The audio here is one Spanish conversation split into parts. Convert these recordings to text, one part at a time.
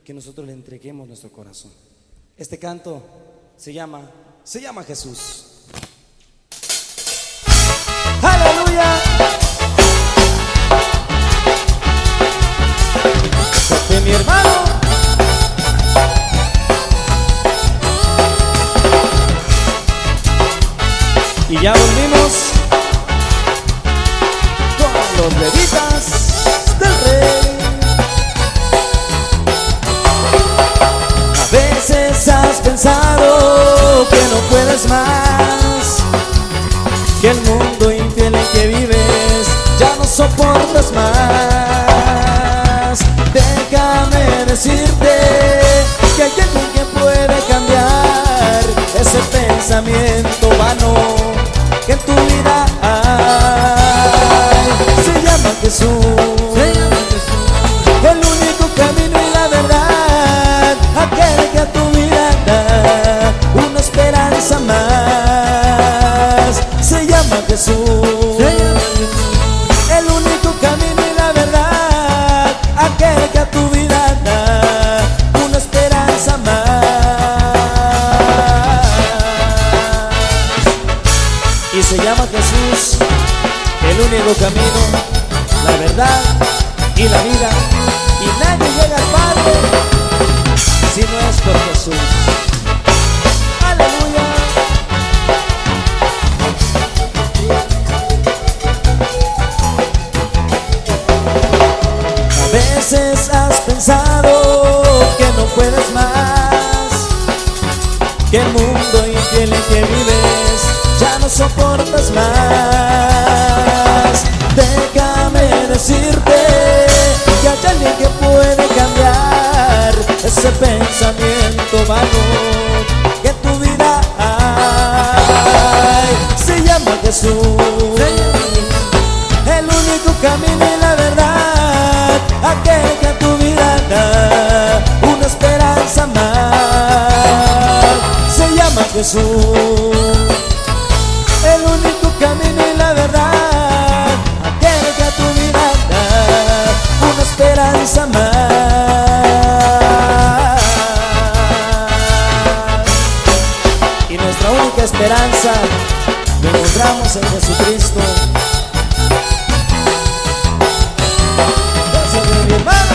que nosotros le entreguemos nuestro corazón. Este canto se llama Jesús. ¡Aleluya! Porque mi hermano y ya volvimos con los levitas del rey. A veces has pensado que no puedes más, que el mundo infiel en que vives ya no soportas más. Déjame decirte que hay alguien que puede cambiar ese pensamiento vano que en tu vida hay. Se llama Jesús, el único camino y la verdad, aquel que a tu vida da una esperanza más. Se llama Jesús, el único camino y la verdad, aquel que a tu vida da una esperanza más. Y se llama Jesús, el único camino, la verdad y la vida, y nadie llega al Padre si no es por Jesús. Aleluya. A veces has pensado que no puedes más, que el mundo infiel en que vives ya no soportas más. Déjame decirte que hay alguien que puede cambiar ese pensamiento vano que en tu vida hay. Se llama Jesús, el único camino y la verdad, aquel que a tu vida da una esperanza más. Se llama Jesús, el único camino y la verdad, aquel que a tu vida da una esperanza más. Y nuestra única esperanza la encontramos en Jesucristo. Gracias, mi hermano.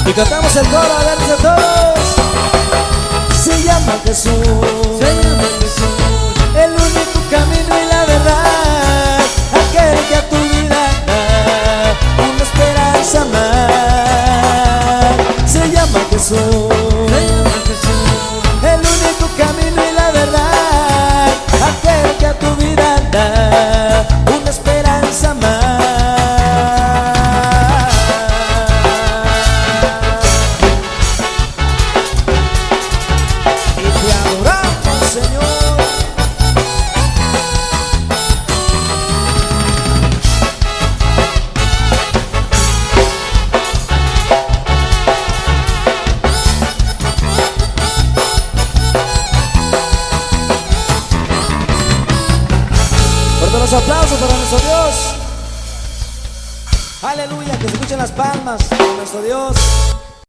Y cantamos el coro, a vernos a todos. Se llama Jesús, el único camino y la verdad, aquel que a tu vida da una esperanza más. Se llama Jesús, el único camino y la verdad, aquel que a tu vida da una esperanza más. Los aplausos para nuestro Dios. Aleluya, que se escuchen las palmas para nuestro Dios.